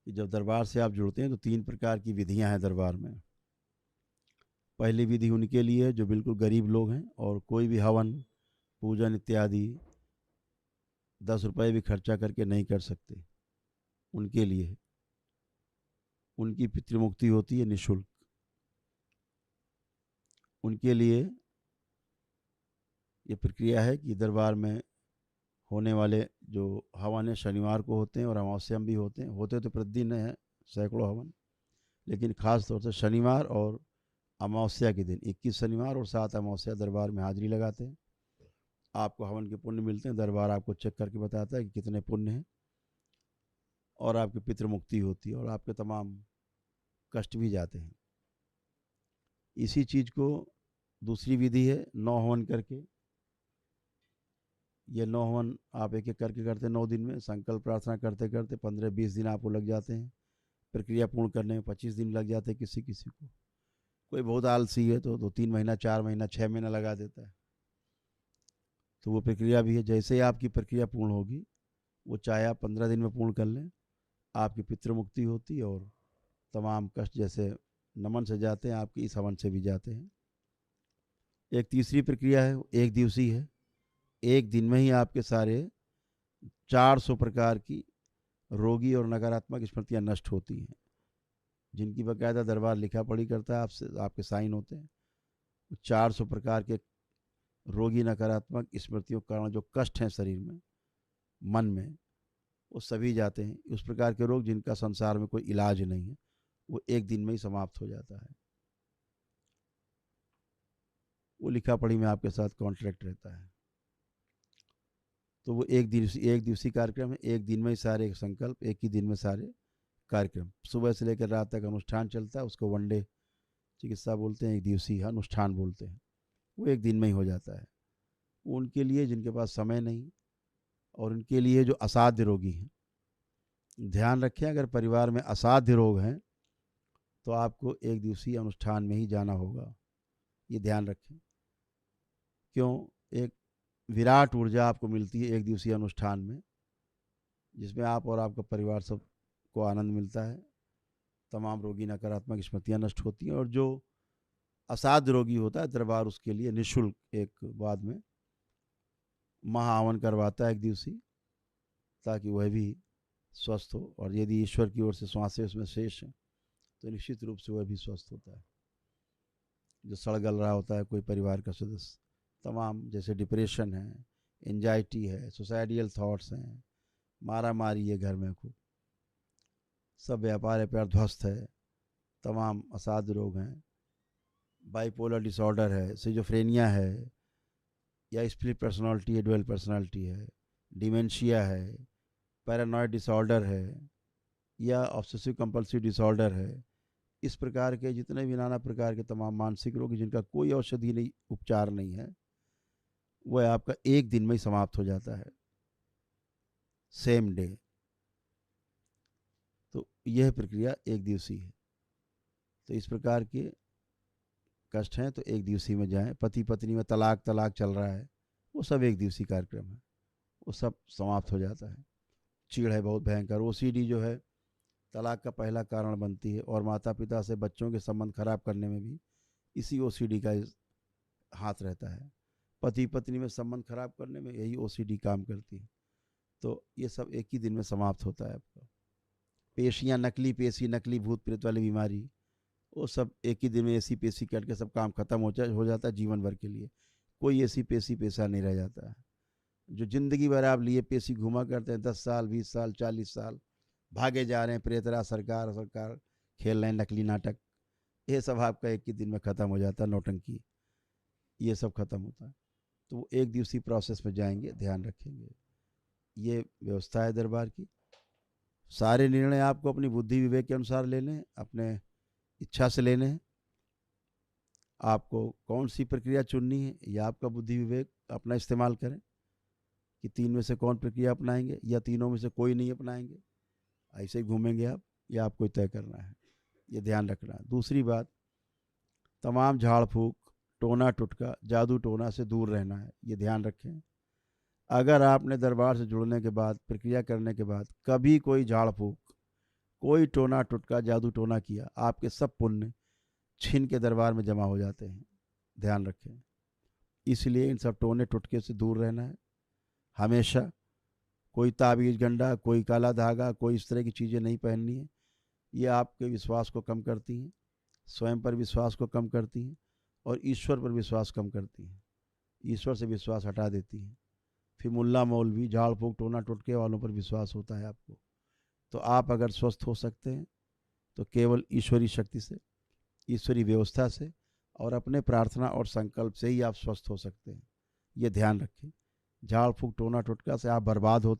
कि जब दरबार से आप जुड़ते हैं तो 3 प्रकार की विधियां हैं दरबार में। पहली विधि उनके लिए है जो बिल्कुल गरीब लोग हैं और कोई भी हवन, पूजन इत्यादि 10 रुपये भी खर्चा करके नहीं कर सकते, उनके लिए है। उनकी पितृमुक्ति होती है निःशुल्क। उनके लिए ये प्रक्रिया है कि दरबार में होने वाले जो हवन है शनिवार को होते हैं और अमावस्या में भी होते हैं। होते तो प्रतिदिन है सैकड़ों हवन, लेकिन ख़ास तौर से शनिवार और अमावस्या के दिन 21 शनिवार और 7 अमावस्या दरबार में हाजिरी लगाते हैं। आपको हवन के पुण्य मिलते हैं, दरबार आपको चेक करके बताता है कि कितने पुण्य हैं, और आपकी पितृमुक्ति होती है और आपके तमाम कष्ट भी जाते हैं। इसी चीज़ को दूसरी विधि है 9 हवन करके। ये 9 हवन आप एक एक करके करते हैं 9 दिन में। संकल्प प्रार्थना करते करते 15-20 दिन आपको लग जाते हैं। प्रक्रिया पूर्ण करने में 25 दिन लग जाते हैं किसी किसी को। कोई बहुत आलसी है तो 2-3 महीना, 4 महीना, 6 महीना लगा देता है। तो वो प्रक्रिया भी है। जैसे ही आपकी प्रक्रिया पूर्ण होगी, वो चाहे आप 15 दिन में पूर्ण कर लें, आपकी पितृमुक्ति होती है और तमाम कष्ट जैसे नमन से जाते हैं, आपकी इस हवन से भी जाते हैं। एक तीसरी प्रक्रिया है, एक दिवसीय है। एक दिन में ही आपके सारे 400 प्रकार की रोगी और नकारात्मक स्मृतियाँ नष्ट होती हैं, जिनकी बाकायदा दरबार लिखा पढ़ी करता है, आपसे आपके साइन होते हैं। 400 प्रकार के रोगी नकारात्मक स्मृतियों के कारण जो कष्ट हैं शरीर में, मन में, वो सभी जाते हैं। उस प्रकार के रोग जिनका संसार में कोई इलाज नहीं है, वो एक दिन में ही समाप्त हो जाता है। वो लिखा पढ़ी में आपके साथ कॉन्ट्रैक्ट रहता है। तो वो एक दिवसीय कार्यक्रम है। एक दिन में ही सारे संकल्प, एक ही दिन में सारे कार्यक्रम। सुबह से लेकर रात तक अनुष्ठान चलता है, उसको वनडे चिकित्सा बोलते हैं, एक दिवसीय अनुष्ठान बोलते हैं। वो एक दिन में ही हो जाता है। उनके लिए जिनके पास समय नहीं, और उनके लिए जो असाध्य रोगी हैं। ध्यान रखें, अगर परिवार में असाध्य रोग हैं तो आपको एक दिवसीय अनुष्ठान में ही जाना होगा, ये ध्यान रखें। क्यों? एक विराट ऊर्जा आपको मिलती है एक दिवसीय अनुष्ठान में, जिसमें आप और आपका परिवार सब को आनंद मिलता है। तमाम रोगी नकारात्मक स्मृतियाँ नष्ट होती हैं, और जो असाध्य रोगी होता है दरबार उसके लिए निःशुल्क एक बाद में महाहवन करवाता है एक दिवसीय, ताकि वह भी स्वस्थ हो। और यदि ईश्वर की ओर से श्वासें उसमें शेष हैं तो निश्चित रूप से वह भी स्वस्थ होता है। जो सड़ गल रहा होता है कोई परिवार का सदस्य, तमाम जैसे डिप्रेशन है, एंजाइटी है, सुसाइडियल थॉट्स हैं, मारा मारी है घर में खूब, सब व्यापार ध्वस्त है, तमाम असाध्य रोग हैं, बाइपोलर डिसऑर्डर है, सिजोफ्रेनिया है, या स्प्लिट पर्सनालिटी है, डुअल पर्सनालिटी है, डिमेंशिया है, पैरानॉइड डिसऑर्डर है, या ऑब्सेसिव कंपल्सिव डिसऑर्डर है। इस प्रकार के जितने भी नाना प्रकार के तमाम मानसिक रोग जिनका कोई औषधि नहीं, उपचार नहीं है, वह आपका एक दिन में ही समाप्त हो जाता है, सेम डे। तो यह प्रक्रिया एक दिवसीय है। तो इस प्रकार के कष्ट हैं तो एक दिवसीय में जाएं। पति पत्नी में तलाक चल रहा है, वो सब एक दिवसीय कार्यक्रम है, वो सब समाप्त हो जाता है। चीड़ है बहुत भयंकर, ओसीडी जो है तलाक का पहला कारण बनती है, और माता पिता से बच्चों के संबंध खराब करने में भी इसी ओसीडी का हाथ रहता है। पति पत्नी में संबंध खराब करने में यही ओसीडी काम करती है। तो ये सब एक ही दिन में समाप्त होता है आपका। पेशियाँ, नकली पेशी, नकली भूत प्रेत वाली बीमारी, वो सब एक ही दिन में ऐसी पेशी कट के सब काम खत्म हो जाता है जीवन भर के लिए। कोई ऐसी पेशी पेशा नहीं रह जाता है। जो जिंदगी भर आप लिए पेशी घुमा करते हैं, 10 साल, 20 साल, 40 साल भागे जा रहे हैं, प्रेतरा सरकार सरकार खेल रहे हैं नकली नाटक, ये सब आपका एक ही दिन में ख़त्म हो जाता है। नौटंकी, ये सब खत्म होता है। तो वो एक दिवसीय प्रोसेस में जाएंगे, ध्यान रखेंगे। ये व्यवस्था है दरबार की। सारे निर्णय आपको अपनी बुद्धि विवेक के अनुसार लेने हैं, अपने इच्छा से लेने हैं। आपको कौन सी प्रक्रिया चुननी है, या आपका बुद्धि विवेक अपना इस्तेमाल करें कि 3 में से कौन प्रक्रिया अपनाएंगे, या तीनों में से कोई नहीं अपनाएंगे, ऐसे ही घूमेंगे आप, या आपको तय करना है, ये ध्यान रखना है। दूसरी बात, तमाम झाड़ फूक, टोना टुटका, जादू टोना से दूर रहना है, ये ध्यान रखें। अगर आपने दरबार से जुड़ने के बाद, प्रक्रिया करने के बाद कभी कोई झाड़ फूक, कोई टोना टुटका जादू टोना किया, आपके सब पुण्य छीन के दरबार में जमा हो जाते हैं, ध्यान रखें। इसलिए इन सब टोने टुटके से दूर रहना है हमेशा। कोई ताबीज गंडा, कोई काला धागा, कोई इस तरह की चीज़ें नहीं पहननी है। ये आपके विश्वास को कम करती हैं, स्वयं पर विश्वास को कम करती हैं और ईश्वर पर विश्वास कम करती हैं। ईश्वर से विश्वास हटा देती हैं। फिर मुल्ला मौलवी झाड़ फूक टोना टुटके वालों पर विश्वास होता है आपको। तो आप अगर स्वस्थ हो सकते हैं तो केवल ईश्वरी शक्ति से, ईश्वरी व्यवस्था से और अपने प्रार्थना और संकल्प से ही आप स्वस्थ हो सकते हैं। ये ध्यान रखें। झाड़ फूक टोना टुटका से आप बर्बाद होते